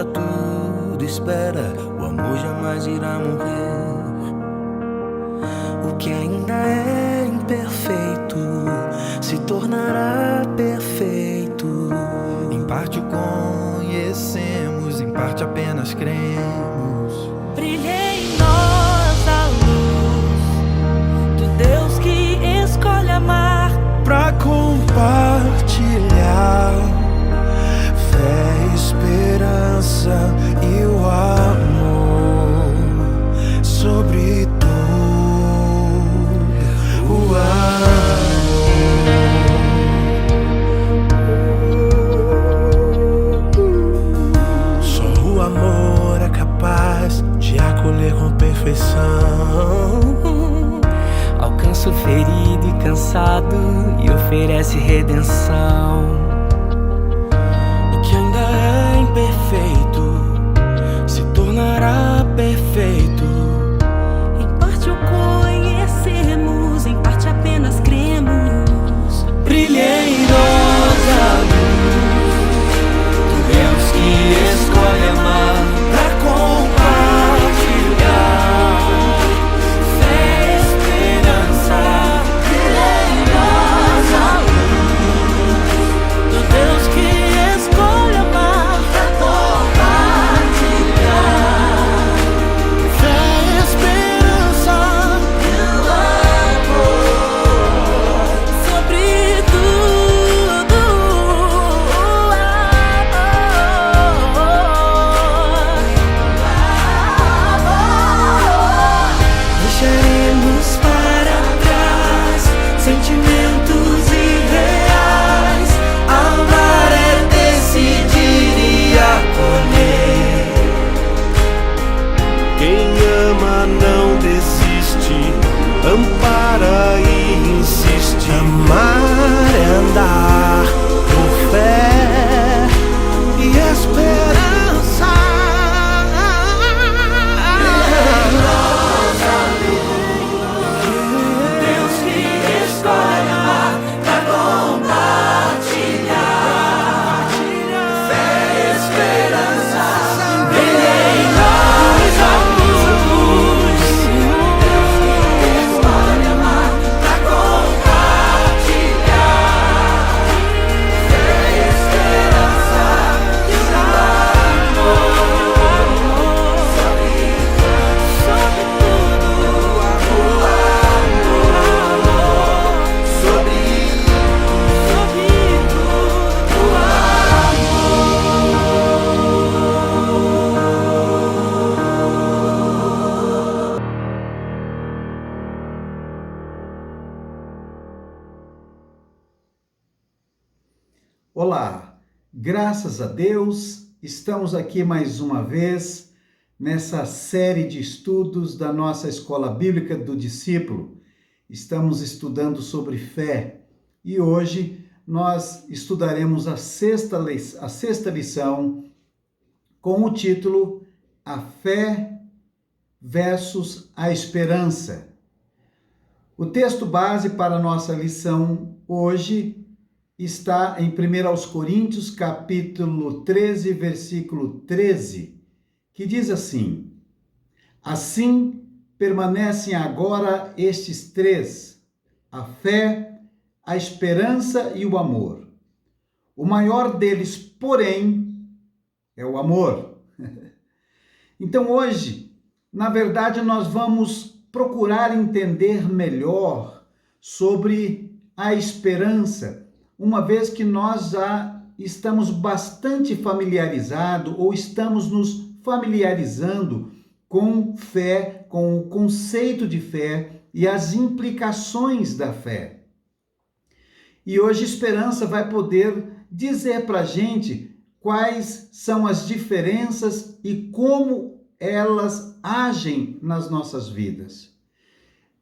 pra tudo espera, o amor jamais irá morrer. O que ainda é imperfeito se tornará perfeito. Em parte o conhecemos, em parte apenas cremos. Brilhe em nós a luz do Deus que escolhe amar, Pra compartilhar fé, esperança e o amor. Sobre tudo, o amor. Só o amor é capaz de acolher com perfeição. Alcança o ferido e cansado e oferece redenção. O que ainda é imperfeito se tornará perfeito. em parte o conhecemos, em parte apenas cremos. Brilhe em nós a luz do Deus que escolhe amar, Pra compartilhar fé, esperança. Brilhe em nós a luz do Deus que escolhe amar, pra compartilhar fé, esperança. sobre tudo o amor. Deixaremos para trás sentimentos irreais. Amar é decidir e acolher. Quem ama não desiste, ampara e insiste. Amar é andar por fé e esperança. Deus que escolhe amar pra compartilhar fé, esperança. Brilhe em nós a luz. Deus que escolhe amar pra compartilhar fé, esperança e o amor. Sobre tudo o amor. Sobre tudo o Olá, graças a Deus, estamos aqui mais uma vez nessa série de estudos da nossa Escola Bíblica do Discípulo. Estamos estudando sobre fé e hoje nós estudaremos a sexta lição com o título A Fé versus a Esperança. O texto base para a nossa lição hoje está em 1 Coríntios, capítulo 13, versículo 13, que diz assim: Assim permanecem agora estes três, a fé, a esperança e o amor. O maior deles, porém, é o amor. Então hoje, na verdade, nós vamos procurar entender melhor sobre a esperança, uma vez que nós já estamos bastante familiarizados ou estamos nos familiarizando com fé, com o conceito de fé e as implicações da fé. E hoje esperança vai poder dizer para a gente quais são as diferenças e como elas agem nas nossas vidas.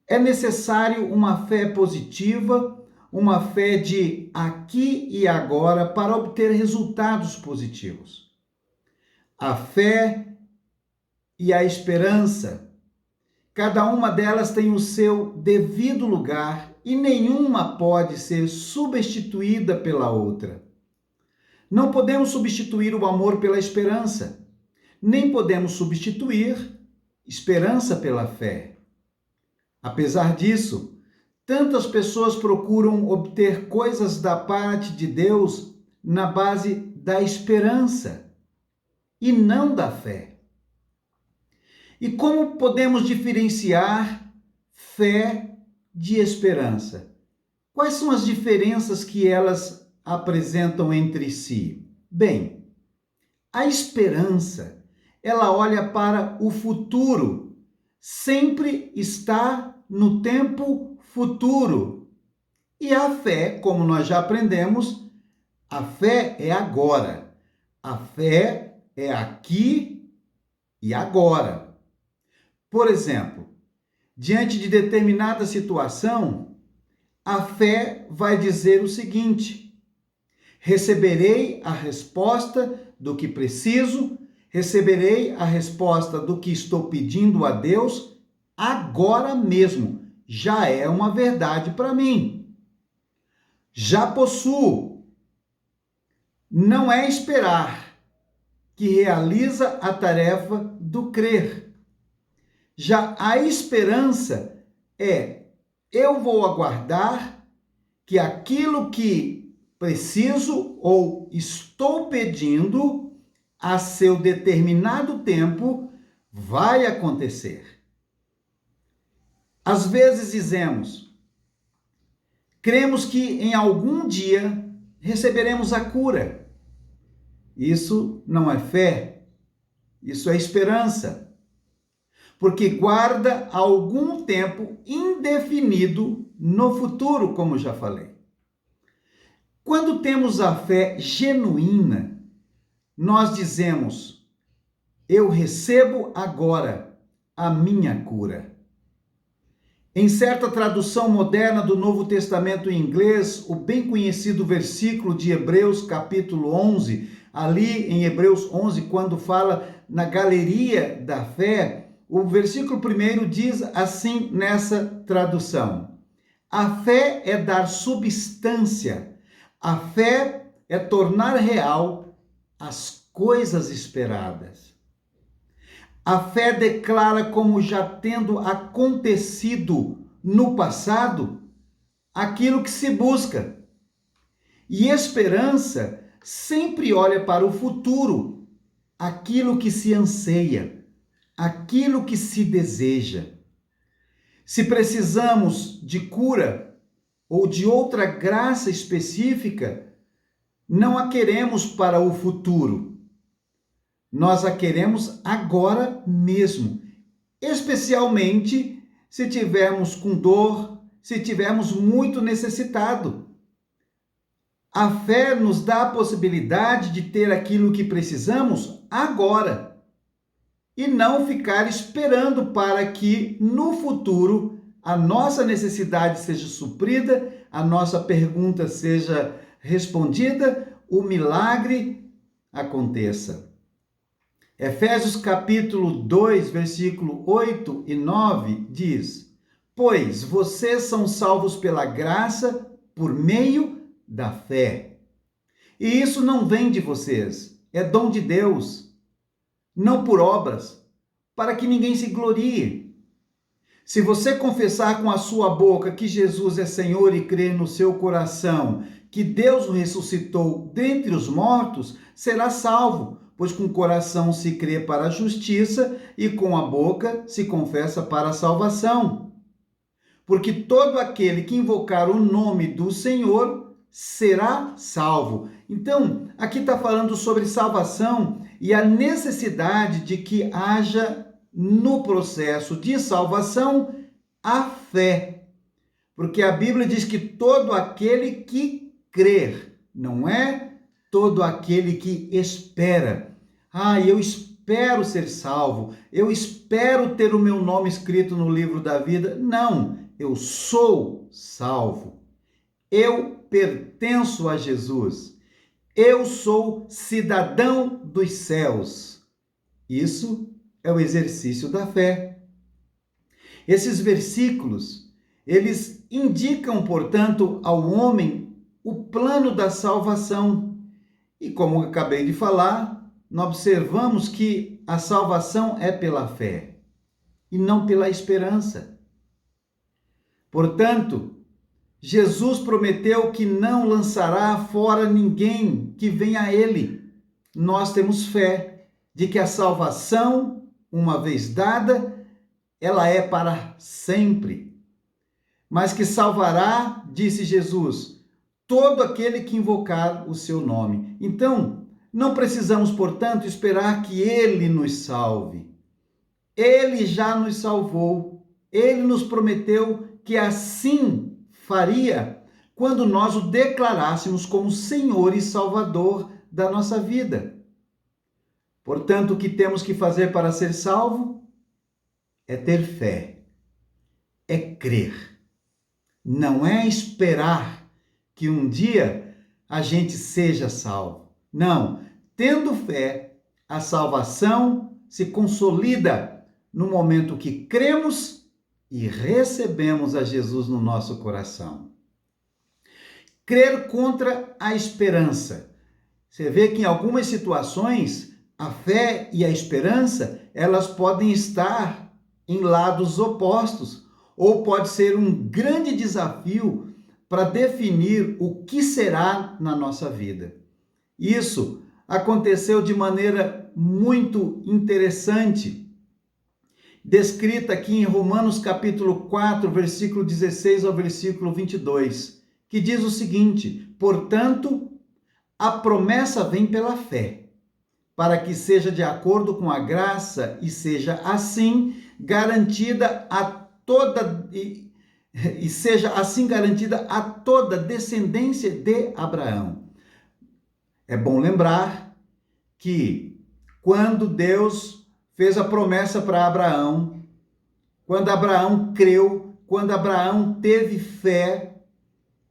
É necessário uma fé positiva, uma fé de aqui e agora para obter resultados positivos. A fé e a esperança, cada uma delas tem o seu devido lugar e nenhuma pode ser substituída pela outra. Não podemos substituir o amor pela esperança. nem podemos substituir esperança pela fé. Apesar disso, tantas pessoas procuram obter coisas da parte de Deus na base da esperança e não da fé. E como podemos diferenciar fé de esperança? Quais são as diferenças que elas apresentam entre si? Bem, a esperança, ela olha para o futuro, sempre está no tempo futuro. E a fé, como nós já aprendemos, a fé é agora. A fé é aqui e agora. Por exemplo, diante de determinada situação, a fé vai dizer o seguinte: receberei a resposta do que preciso, receberei a resposta do que estou pedindo a Deus agora mesmo. Já é uma verdade para mim. Já possuo. Não é esperar que realiza a tarefa do crer. Já a esperança é: eu vou aguardar que aquilo que preciso ou estou pedindo a seu determinado tempo vai acontecer. Às vezes dizemos, cremos que em algum dia receberemos a cura. Isso não é fé, isso é esperança, porque guarda algum tempo indefinido no futuro, como já falei. Quando temos a fé genuína, nós dizemos: eu recebo agora a minha cura. Em certa tradução moderna do Novo Testamento em inglês, o bem conhecido versículo de Hebreus capítulo 11, ali em Hebreus 11, quando fala na galeria da fé, o versículo 1 diz assim nessa tradução: a fé é dar substância, a fé é tornar real as coisas esperadas. A fé declara como já tendo acontecido no passado aquilo que se busca. E esperança sempre olha para o futuro, aquilo que se anseia, aquilo que se deseja. Se precisamos de cura ou de outra graça específica, não a queremos para o futuro. Nós a queremos agora mesmo, especialmente se tivermos com dor, se tivermos muito necessitado. A fé nos dá a possibilidade de ter aquilo que precisamos agora e não ficar esperando para que no futuro a nossa necessidade seja suprida, a nossa pergunta seja respondida, o milagre aconteça. Efésios capítulo 2, versículo 8 e 9 diz: pois vocês são salvos pela graça por meio da fé. E isso não vem de vocês, é dom de Deus, não por obras, para que ninguém se glorie. Se você confessar com a sua boca que Jesus é Senhor e crer no seu coração que Deus o ressuscitou dentre os mortos, será salvo. Pois com o coração se crê para a justiça e com a boca se confessa para a salvação. Porque todo aquele que invocar o nome do Senhor será salvo. Então, aqui está falando sobre salvação e a necessidade de que haja no processo de salvação a fé. Porque a Bíblia diz que todo aquele que crer, não é todo aquele que espera. Eu espero ser salvo, eu espero ter o meu nome escrito no livro da vida. Não, eu sou salvo. Eu pertenço a Jesus. Eu sou cidadão dos céus. Isso é o exercício da fé. Esses versículos, eles indicam, portanto, ao homem o plano da salvação. E como eu acabei de falar, nós observamos que a salvação é pela fé e não pela esperança. Portanto, Jesus prometeu que não lançará fora ninguém que venha a Ele. Nós temos fé de que a salvação, uma vez dada, ela é para sempre. Mas que salvará, disse Jesus, todo aquele que invocar o seu nome. Então, não precisamos, portanto, esperar que Ele nos salve. Ele já nos salvou. Ele nos prometeu que assim faria quando nós o declarássemos como Senhor e Salvador da nossa vida. Portanto, o que temos que fazer para ser salvo? É ter fé, é crer. Não é esperar que um dia a gente seja salvo. Não, tendo fé, a salvação se consolida no momento que cremos e recebemos a Jesus no nosso coração. Crer contra a esperança. Você vê que em algumas situações, a fé e a esperança, elas podem estar em lados opostos, ou pode ser um grande desafio para definir o que será na nossa vida. Isso aconteceu de maneira muito interessante, descrita aqui em Romanos capítulo 4, versículo 16 ao versículo 22, que diz o seguinte: portanto, a promessa vem pela fé, para que seja de acordo com a graça e seja assim garantida a toda descendência de Abraão. É bom lembrar que quando Deus fez a promessa para Abraão, quando Abraão creu, quando Abraão teve fé,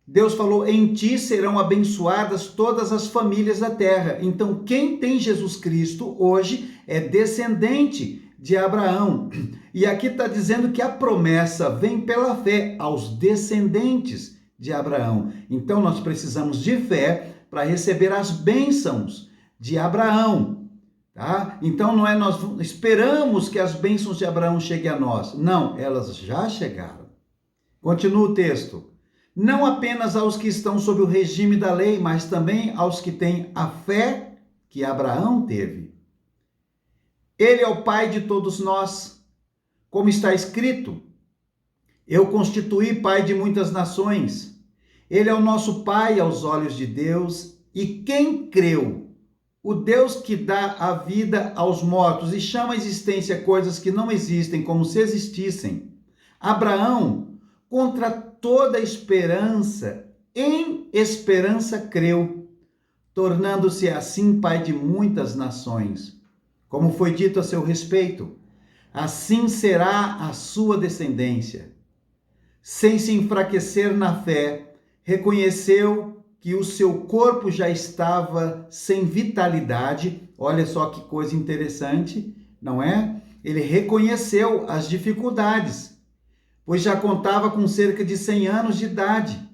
Deus falou: em ti serão abençoadas todas as famílias da terra. Então, quem tem Jesus Cristo hoje é descendente de Abraão. E aqui está dizendo que a promessa vem pela fé aos descendentes de Abraão. Então, nós precisamos de fé para receber as bênçãos de Abraão. Tá? Então, não é nós esperamos que as bênçãos de Abraão cheguem a nós. Não, elas já chegaram. Continua o texto. Não apenas aos que estão sob o regime da lei, mas também aos que têm a fé que Abraão teve. Ele é o Pai de todos nós, como está escrito: eu constituí Pai de muitas nações. Ele é o nosso Pai aos olhos de Deus, e quem creu, o Deus que dá a vida aos mortos e chama à existência coisas que não existem como se existissem. Abraão, contra toda esperança, em esperança creu, tornando-se assim pai de muitas nações. Como foi dito a seu respeito, assim será a sua descendência. Sem se enfraquecer na fé, reconheceu que o seu corpo já estava sem vitalidade. Olha só que coisa interessante, não é? Ele reconheceu as dificuldades, pois já contava com cerca de 100 anos de idade,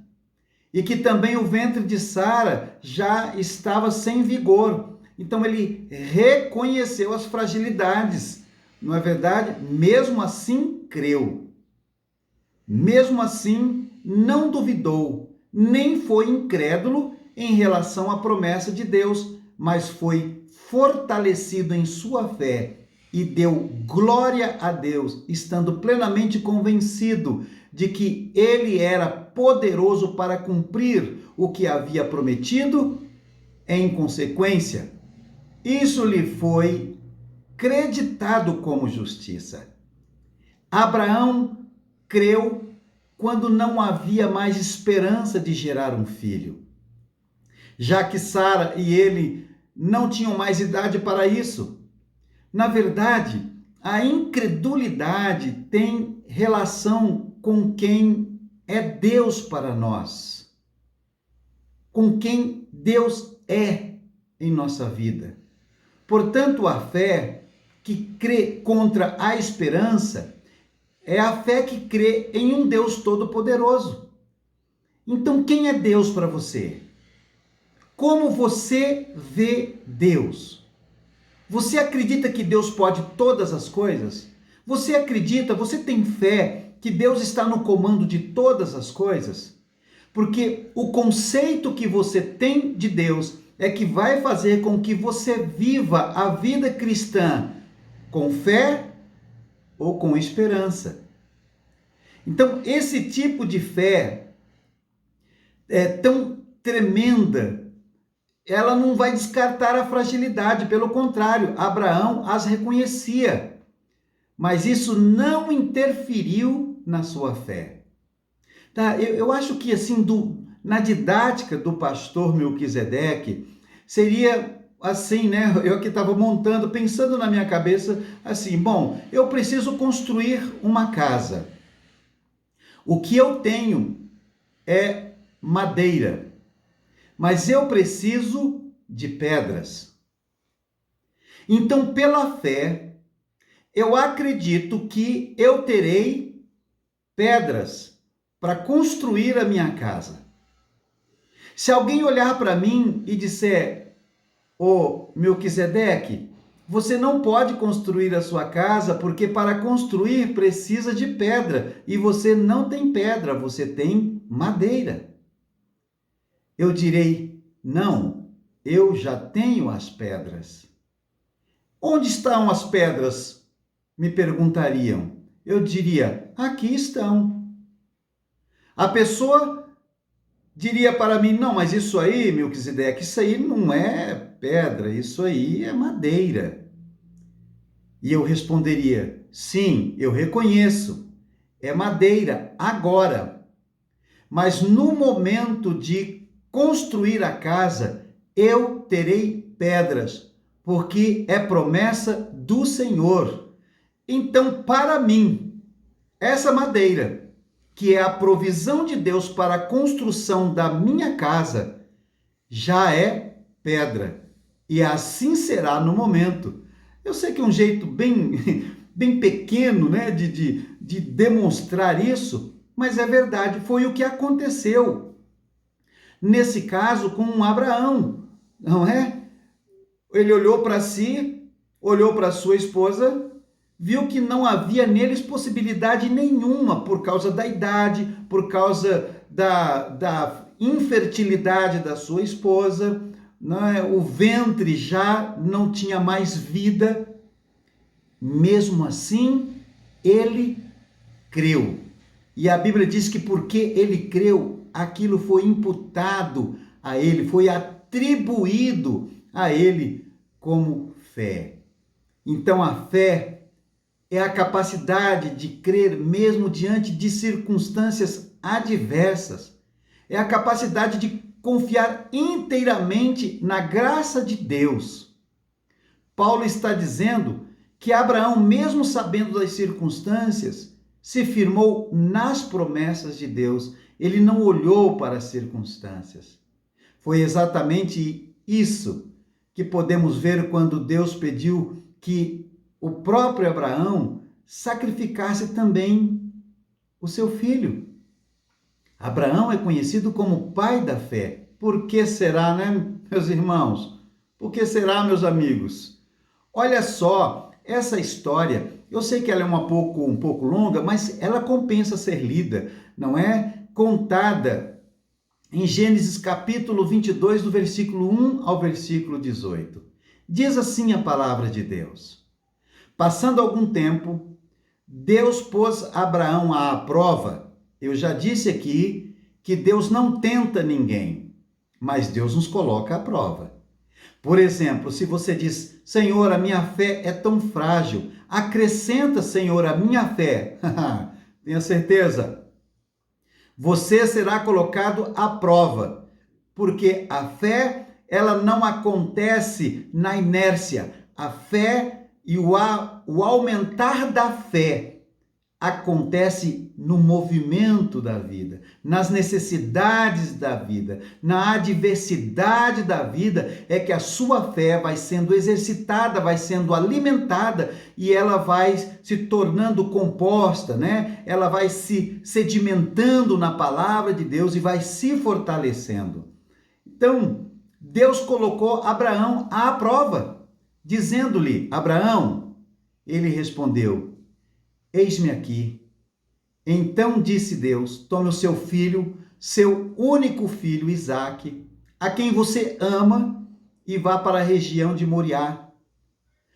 e que também o ventre de Sara já estava sem vigor. Então ele reconheceu as fragilidades, não é verdade? Mesmo assim, creu. Mesmo assim, não duvidou, nem foi incrédulo em relação à promessa de Deus, mas foi fortalecido em sua fé e deu glória a Deus, estando plenamente convencido de que ele era poderoso para cumprir o que havia prometido. Em consequência, isso lhe foi creditado como justiça. Abraão creu quando não havia mais esperança de gerar um filho, já que Sara e ele não tinham mais idade para isso. Na verdade, a incredulidade tem relação com quem é Deus para nós, com quem Deus é em nossa vida. Portanto, a fé que crê contra a esperança é a fé que crê em um Deus todo-poderoso. Então, quem é Deus para você? Como você vê Deus? Você acredita que Deus pode todas as coisas? Você acredita, você tem fé que Deus está no comando de todas as coisas? Porque o conceito que você tem de Deus é que vai fazer com que você viva a vida cristã com fé ou com esperança. Então, esse tipo de fé é tão tremenda, ela não vai descartar a fragilidade, pelo contrário, Abraão as reconhecia, mas isso não interferiu na sua fé. Tá? Eu acho que assim, na didática do pastor Melquisedeque, seria assim, né? Eu que estava montando, pensando na minha cabeça, assim, bom, eu preciso construir uma casa. O que eu tenho é madeira, mas eu preciso de pedras. Então, pela fé, eu acredito que eu terei pedras para construir a minha casa. Se alguém olhar para mim e disser, ô Melquisedeque, você não pode construir a sua casa porque para construir precisa de pedra e você não tem pedra, você tem madeira. Eu direi, não, eu já tenho as pedras. Onde estão as pedras? Me perguntariam. Eu diria, aqui estão. A pessoa diria para mim, não, mas isso aí, Melquisedeque, isso aí não é pedra, isso aí é madeira. E eu responderia, sim, eu reconheço, é madeira agora, mas no momento de construir a casa, eu terei pedras, porque é promessa do Senhor. Então, para mim, essa madeira, que é a provisão de Deus para a construção da minha casa, já é pedra. E assim será no momento. Eu sei que é um jeito bem pequeno, né, de demonstrar isso, mas é verdade, foi o que aconteceu. Nesse caso, com Abraão, não é? Ele olhou para si, olhou para sua esposa, viu que não havia neles possibilidade nenhuma por causa da idade, por causa da infertilidade da sua esposa, não é? O ventre já não tinha mais vida. Mesmo assim, ele creu. E a Bíblia diz que porque ele creu, aquilo foi imputado a ele, foi atribuído a ele como fé. Então a fé é a capacidade de crer mesmo diante de circunstâncias adversas. É a capacidade de confiar inteiramente na graça de Deus. Paulo está dizendo que Abraão, mesmo sabendo das circunstâncias, se firmou nas promessas de Deus. Ele não olhou para as circunstâncias. Foi exatamente isso que podemos ver quando Deus pediu que o próprio Abraão sacrificasse também o seu filho. Abraão é conhecido como pai da fé. Por que será, né, meus irmãos? Por que será, meus amigos? Olha só, essa história, eu sei que ela é um pouco longa, mas ela compensa ser lida, não é? Contada em Gênesis capítulo 22, do versículo 1 ao versículo 18. Diz assim a palavra de Deus. Passando algum tempo, Deus pôs Abraão à prova. Eu já disse aqui que Deus não tenta ninguém, mas Deus nos coloca à prova. Por exemplo, se você diz, Senhor, a minha fé é tão frágil, acrescenta, Senhor, a minha fé. Tenha certeza, você será colocado à prova, porque a fé, ela não acontece na inércia. A fé e o aumentar da fé acontece no movimento da vida, nas necessidades da vida, na adversidade da vida, é que a sua fé vai sendo exercitada, vai sendo alimentada e ela vai se tornando composta, né? Ela vai se sedimentando na palavra de Deus e vai se fortalecendo. Então, Deus colocou Abraão à prova. dizendo-lhe: Abraão. Ele respondeu: Eis-me aqui. Então disse Deus: tome o seu filho, seu único filho, Isaque, a quem você ama, e vá para a região de Moriá.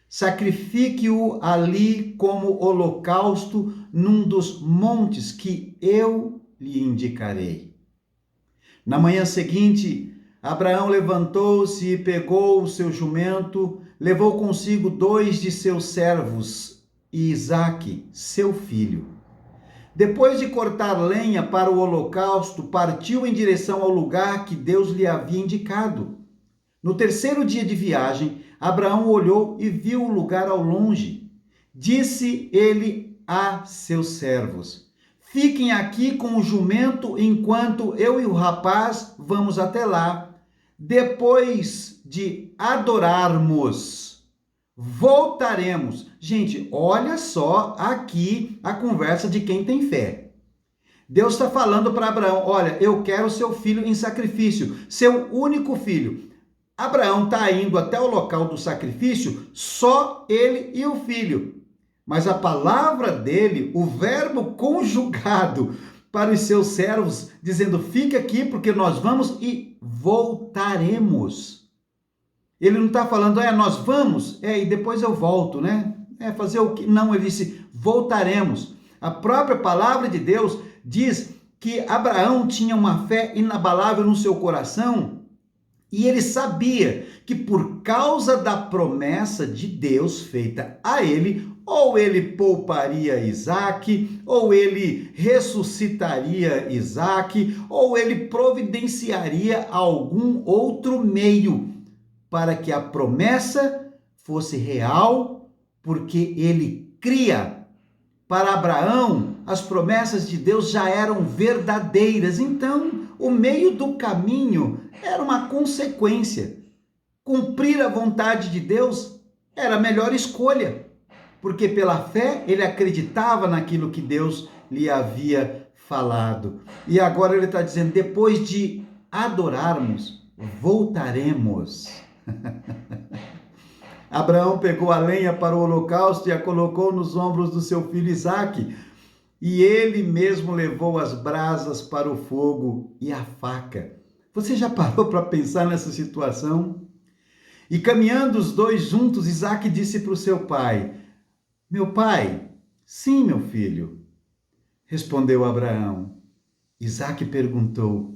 Sacrifique-o ali como holocausto num dos montes que eu lhe indicarei. Na manhã seguinte, Abraão levantou-se e pegou o seu jumento, levou consigo 2 de seus servos e Isaque, seu filho. Depois de cortar lenha para o holocausto, partiu em direção ao lugar que Deus lhe havia indicado. No 3º dia de viagem, Abraão olhou e viu o lugar ao longe. Disse ele a seus servos: fiquem aqui com o jumento enquanto eu e o rapaz vamos até lá. Depois de adorarmos, voltaremos. Gente, olha só aqui a conversa de quem tem fé. Deus está falando para Abraão: olha, eu quero seu filho em sacrifício, seu único filho. Abraão está indo até o local do sacrifício, só ele e o filho. Mas a palavra dele, o verbo conjugado para os seus servos, dizendo: fica aqui porque nós vamos e voltaremos. Ele não está falando: nós vamos, e depois eu volto, né? Fazer o que? Não, ele disse: voltaremos. A própria palavra de Deus diz que Abraão tinha uma fé inabalável no seu coração e ele sabia que por causa da promessa de Deus feita a ele, ou ele pouparia Isaque, ou ele ressuscitaria Isaque, ou ele providenciaria algum outro meio para que a promessa fosse real, porque ele cria. Para Abraão, as promessas de Deus já eram verdadeiras, então o meio do caminho era uma consequência. Cumprir a vontade de Deus era a melhor escolha, porque pela fé ele acreditava naquilo que Deus lhe havia falado. E agora ele está dizendo: depois de adorarmos, voltaremos. Abraão pegou a lenha para o holocausto e a colocou nos ombros do seu filho Isaque, e ele mesmo levou as brasas para o fogo e a faca. Você já parou para pensar nessa situação? E caminhando os dois juntos, Isaque disse para o seu pai: meu pai? Sim, meu filho, respondeu Abraão. Isaque perguntou: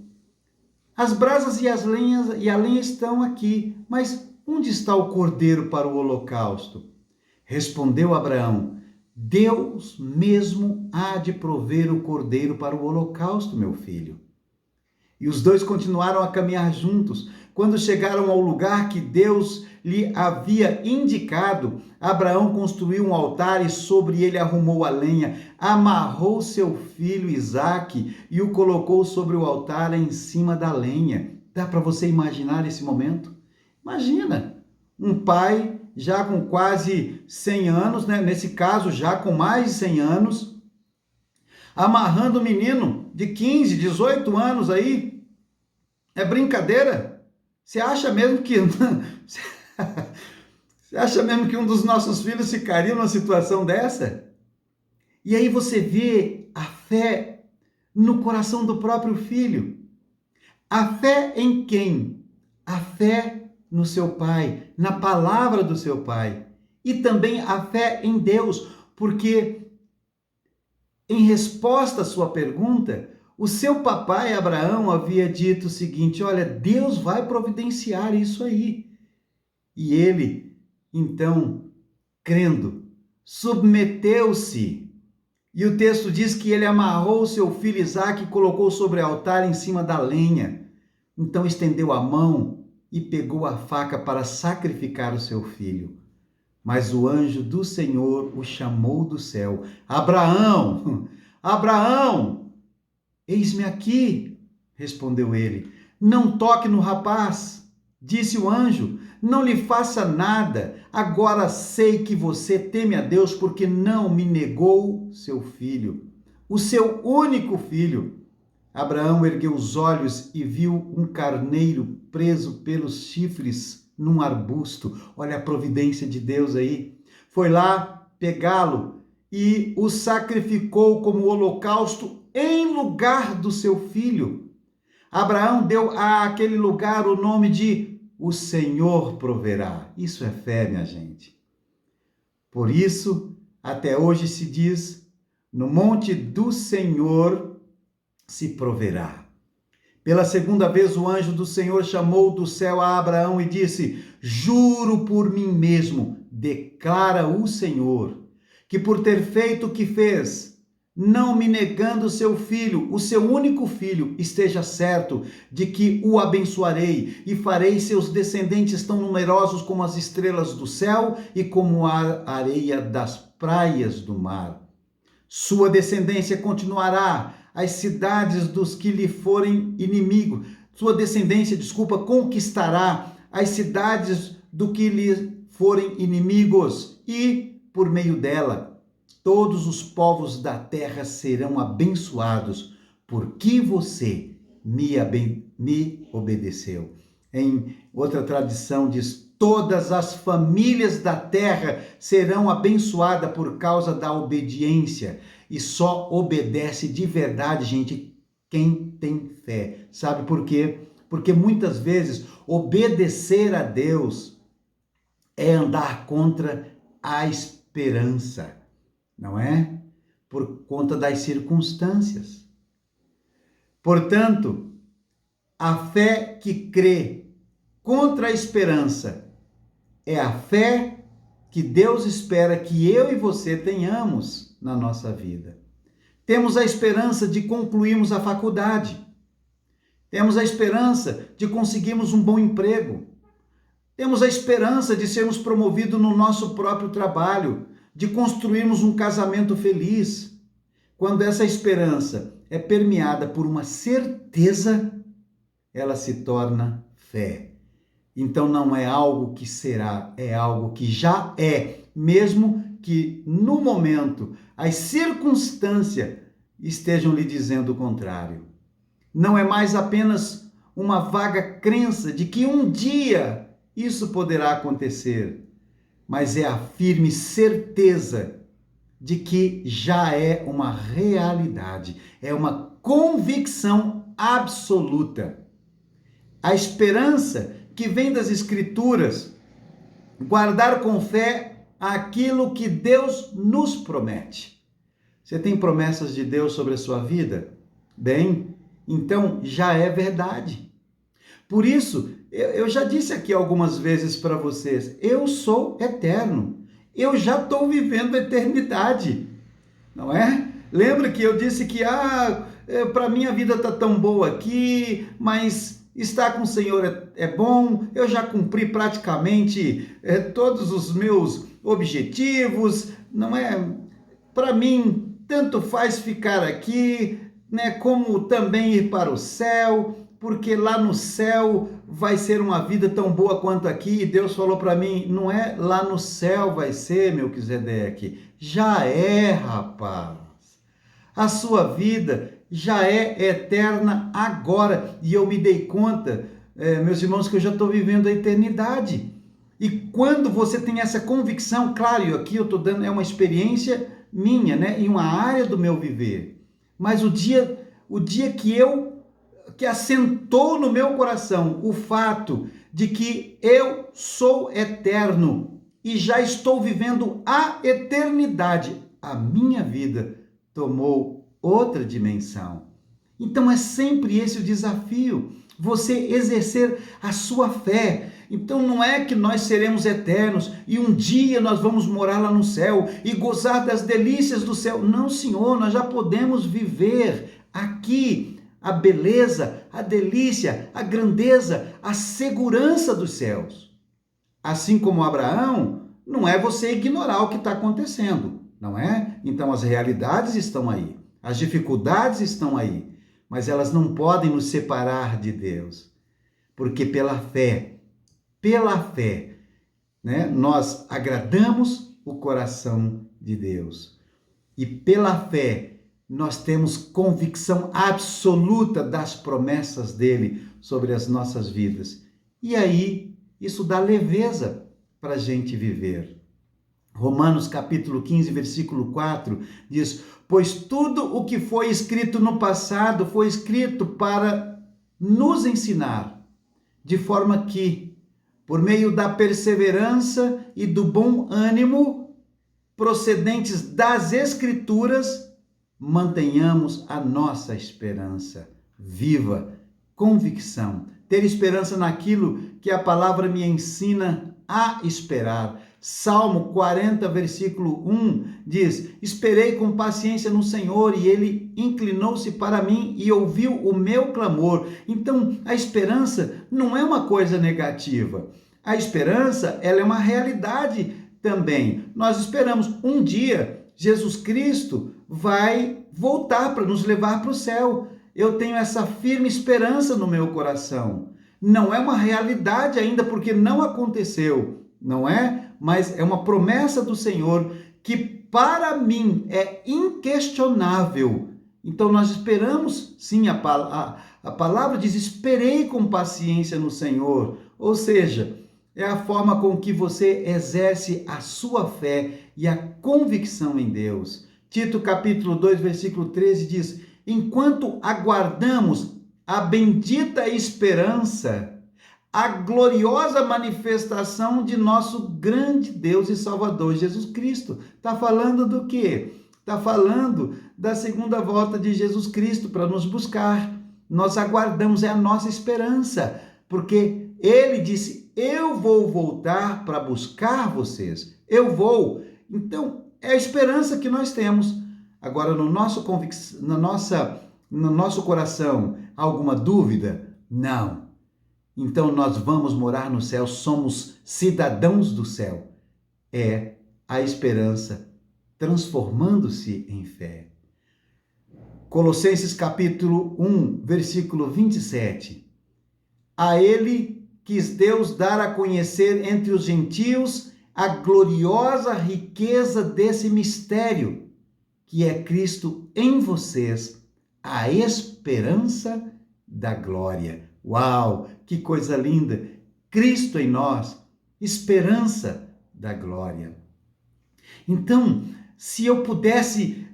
as brasas e a lenha estão aqui, mas onde está o cordeiro para o holocausto? Respondeu Abraão: Deus mesmo há de prover o cordeiro para o holocausto, meu filho. E os dois continuaram a caminhar juntos. Quando chegaram ao lugar que Deus lhe havia indicado, Abraão construiu um altar e sobre ele arrumou a lenha, amarrou seu filho Isaque e o colocou sobre o altar em cima da lenha. Dá para você imaginar esse momento? Imagina, um pai já com quase 100 anos, né? Nesse caso já com mais de 100 anos, amarrando o menino de 15, 18 anos aí. É brincadeira? Você acha mesmo que um dos nossos filhos ficaria numa situação dessa? E aí você vê a fé no coração do próprio filho. A fé em quem? A fé no seu pai, na palavra do seu pai. E também a fé em Deus, porque em resposta à sua pergunta, o seu papai Abraão havia dito o seguinte: olha, Deus vai providenciar isso aí. E ele, então, crendo, submeteu-se. E o texto diz que ele amarrou seu filho Isaque e colocou sobre o altar em cima da lenha. Então estendeu a mão e pegou a faca para sacrificar o seu filho. Mas o anjo do Senhor o chamou do céu: Abraão, Abraão! Eis-me aqui, respondeu ele. Não toque no rapaz, disse o anjo, não lhe faça nada. Agora sei que você teme a Deus porque não me negou seu filho, o seu único filho. Abraão ergueu os olhos e viu um carneiro preso pelos chifres num arbusto. Olha a providência de Deus aí. Foi lá pegá-lo e o sacrificou como holocausto em lugar do seu filho. Abraão deu àquele lugar o nome de o Senhor proverá. Isso é fé, minha gente. Por isso, até hoje se diz, no monte do Senhor se proverá. Pela segunda vez o anjo do Senhor chamou do céu a Abraão e disse: juro por mim mesmo, declara o Senhor, que por ter feito o que fez, não me negando seu filho, o seu único filho, esteja certo de que o abençoarei e farei seus descendentes tão numerosos como as estrelas do céu e como a areia das praias do mar. Sua descendência continuará as cidades dos que lhe forem inimigos. Sua descendência, conquistará as cidades do que lhe forem inimigos e, por meio dela, todos os povos da terra serão abençoados, porque você me obedeceu. Em outra tradição diz: todas as famílias da terra serão abençoadas por causa da obediência. E só obedece de verdade, gente, quem tem fé. Sabe por quê? Porque muitas vezes obedecer a Deus é andar contra a esperança, não é? Por conta das circunstâncias. Portanto, a fé que crê contra a esperança é a fé que Deus espera que eu e você tenhamos na nossa vida. Temos a esperança de concluirmos a faculdade. Temos a esperança de conseguirmos um bom emprego. Temos a esperança de sermos promovidos no nosso próprio trabalho, de construirmos um casamento feliz. Quando essa esperança é permeada por uma certeza, ela se torna fé. Então não é algo que será, é algo que já é, mesmo que no momento as circunstâncias estejam lhe dizendo o contrário. Não é mais apenas uma vaga crença de que um dia isso poderá acontecer, mas é a firme certeza de que já é uma realidade, é uma convicção absoluta. A esperança que vem das Escrituras, guardar com fé aquilo que Deus nos promete. Você tem promessas de Deus sobre a sua vida? Bem, então já é verdade. Por isso, eu já disse aqui algumas vezes para vocês, eu sou eterno. Eu já estou vivendo a eternidade, não é? Lembra que eu disse que, para mim a vida está tão boa aqui, mas estar com o Senhor é bom, eu já cumpri praticamente todos os meus objetivos, não é? Para mim, tanto faz ficar aqui, né, como também ir para o céu, porque lá no céu vai ser uma vida tão boa quanto aqui. E Deus falou para mim, não é lá no céu vai ser, Melquisedeque, já é, rapaz. A sua vida já é eterna agora. E eu me dei conta, meus irmãos, que eu já estou vivendo a eternidade. E quando você tem essa convicção, claro, aqui eu estou dando, é uma experiência minha, né, em uma área do meu viver. Mas o dia que assentou no meu coração o fato de que eu sou eterno e já estou vivendo a eternidade, a minha vida tomou outra dimensão. Então é sempre esse o desafio, você exercer a sua fé. Então não é que nós seremos eternos e um dia nós vamos morar lá no céu e gozar das delícias do céu. Não, Senhor, nós já podemos viver aqui a beleza, a delícia, a grandeza, a segurança dos céus. Assim como Abraão, não é você ignorar o que está acontecendo, não é? Então as realidades estão aí, as dificuldades estão aí, mas elas não podem nos separar de Deus, porque pela fé, né, nós agradamos o coração de Deus. E pela fé, nós temos convicção absoluta das promessas dele sobre as nossas vidas. E aí, isso dá leveza para a gente viver. Romanos capítulo 15, versículo 4 diz: pois tudo o que foi escrito no passado foi escrito para nos ensinar, de forma que, por meio da perseverança e do bom ânimo procedentes das Escrituras, mantenhamos a nossa esperança viva. Convicção, ter esperança naquilo que a palavra me ensina a esperar. Salmo 40, versículo 1 diz: esperei com paciência no Senhor e ele inclinou-se para mim e ouviu o meu clamor. Então, a esperança não é uma coisa negativa. A esperança, ela é uma realidade também. Nós esperamos um dia Jesus Cristo vai voltar para nos levar para o céu. Eu tenho essa firme esperança no meu coração. Não é uma realidade ainda porque não aconteceu, não é? Mas é uma promessa do Senhor que para mim é inquestionável. Então nós esperamos, sim, a palavra diz: esperei com paciência no Senhor. Ou seja, é a forma com que você exerce a sua fé e a convicção em Deus. Tito capítulo 2, versículo 13 diz: enquanto aguardamos a bendita esperança, a gloriosa manifestação de nosso grande Deus e Salvador Jesus Cristo. Está falando do quê? Está falando da segunda volta de Jesus Cristo para nos buscar. Nós aguardamos, é a nossa esperança, porque ele disse: eu vou voltar para buscar vocês. Eu vou. Então, é a esperança que nós temos. Agora, no nosso coração, alguma dúvida? Não. Então, nós vamos morar no céu, somos cidadãos do céu. É a esperança transformando-se em fé. Colossenses capítulo 1, versículo 27. A ele quis Deus dar a conhecer entre os gentios a gloriosa riqueza desse mistério, que é Cristo em vocês, a esperança da glória. Uau, que coisa linda! Cristo em nós, esperança da glória. Então, se eu pudesse,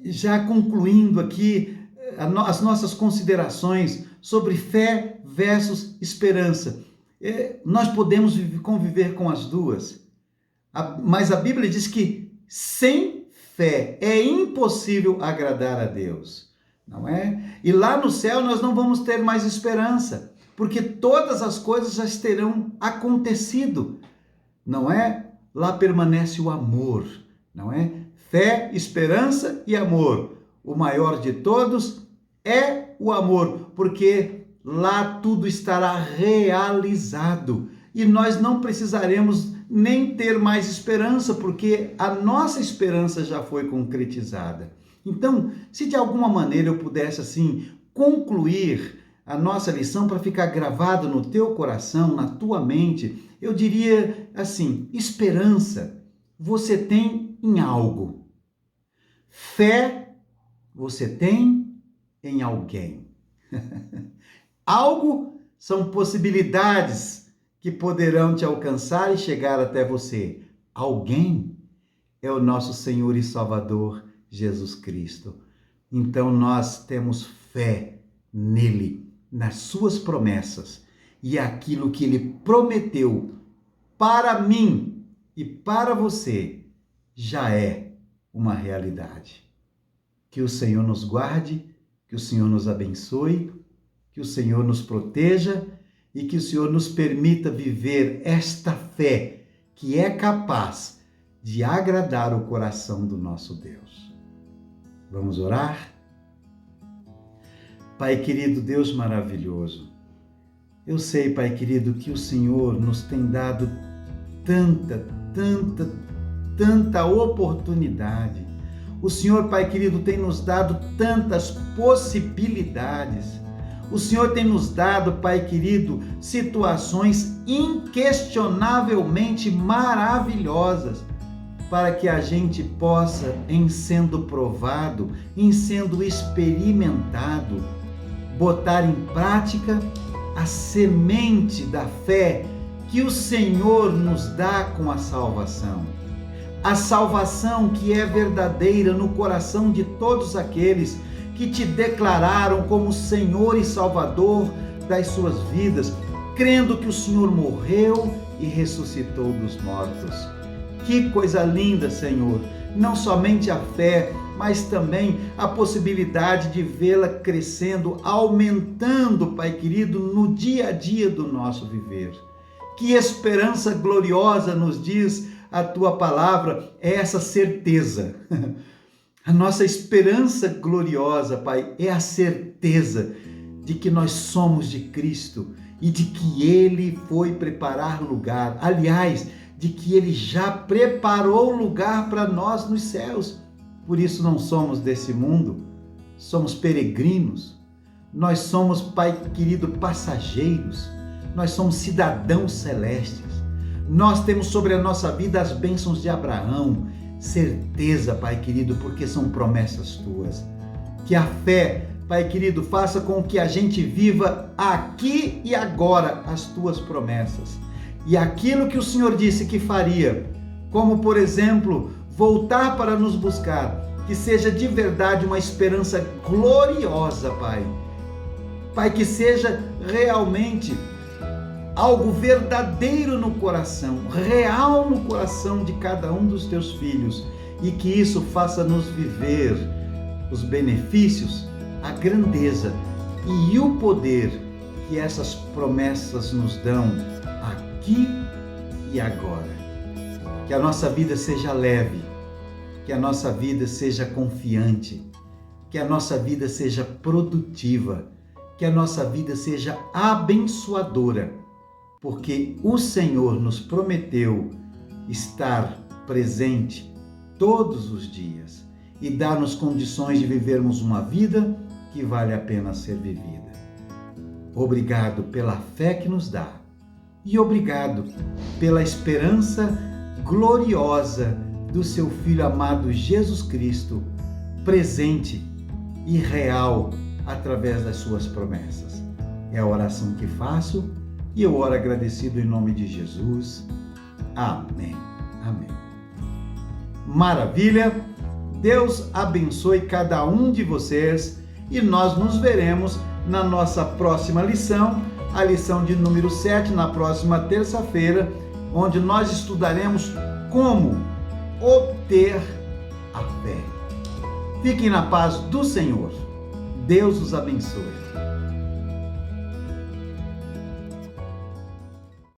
já concluindo aqui as nossas considerações sobre fé versus esperança, nós podemos conviver com as duas, mas a Bíblia diz que sem fé é impossível agradar a Deus, não é? E lá no céu nós não vamos ter mais esperança, porque todas as coisas já terão acontecido, não é? Lá permanece o amor, não é? Fé, esperança e amor. O maior de todos é o amor, porque lá tudo estará realizado e nós não precisaremos nem ter mais esperança, porque a nossa esperança já foi concretizada. Então, se de alguma maneira eu pudesse assim concluir a nossa lição para ficar gravado no teu coração, na tua mente, eu diria assim: esperança você tem em algo. Fé você tem em alguém. Algo são possibilidades que poderão te alcançar e chegar até você. Alguém é o nosso Senhor e Salvador Jesus Cristo. Então nós temos fé nele, nas suas promessas e aquilo que ele prometeu para mim e para você já é uma realidade. Que o Senhor nos guarde, que o Senhor nos abençoe, que o Senhor nos proteja e que o Senhor nos permita viver esta fé que é capaz de agradar o coração do nosso Deus. Vamos orar? Pai querido, Deus maravilhoso, eu sei, Pai querido, que o Senhor nos tem dado tanta oportunidade. O Senhor, Pai querido, tem nos dado tantas possibilidades. O Senhor tem nos dado, Pai querido, situações inquestionavelmente maravilhosas para que a gente possa, em sendo provado, em sendo experimentado, botar em prática a semente da fé que o Senhor nos dá com a salvação. A salvação que é verdadeira no coração de todos aqueles que te declararam como Senhor e Salvador das suas vidas, crendo que o Senhor morreu e ressuscitou dos mortos. Que coisa linda, Senhor! Não somente a fé, mas também a possibilidade de vê-la crescendo, aumentando, Pai querido, no dia a dia do nosso viver. Que esperança gloriosa nos diz a Tua palavra, é essa certeza. A nossa esperança gloriosa, Pai, é a certeza de que nós somos de Cristo e de que Ele foi preparar lugar. Aliás, de que Ele já preparou lugar para nós nos céus. Por isso não somos desse mundo, somos peregrinos. Nós somos, Pai querido, passageiros. Nós somos cidadãos celestes. Nós temos sobre a nossa vida as bênçãos de Abraão. Certeza, Pai querido, porque são promessas Tuas. Que a fé, Pai querido, faça com que a gente viva aqui e agora as Tuas promessas. E aquilo que o Senhor disse que faria, como por exemplo, voltar para nos buscar, que seja de verdade uma esperança gloriosa, Pai. Pai, que seja realmente algo verdadeiro no coração, real no coração de cada um dos Teus filhos, e que isso faça-nos viver os benefícios, a grandeza e o poder que essas promessas nos dão aqui e agora. Que a nossa vida seja leve, que a nossa vida seja confiante, que a nossa vida seja produtiva, que a nossa vida seja abençoadora, porque o Senhor nos prometeu estar presente todos os dias e dar-nos condições de vivermos uma vida que vale a pena ser vivida. Obrigado pela fé que nos dá e obrigado pela esperança gloriosa do Seu Filho amado Jesus Cristo, presente e real através das Suas promessas. É a oração que faço e eu oro agradecido em nome de Jesus. Amém. Amém. Maravilha! Deus abençoe cada um de vocês e nós nos veremos na nossa próxima lição, a lição de número 7, na próxima terça-feira, onde nós estudaremos como obter a fé. Fiquem na paz do Senhor. Deus os abençoe.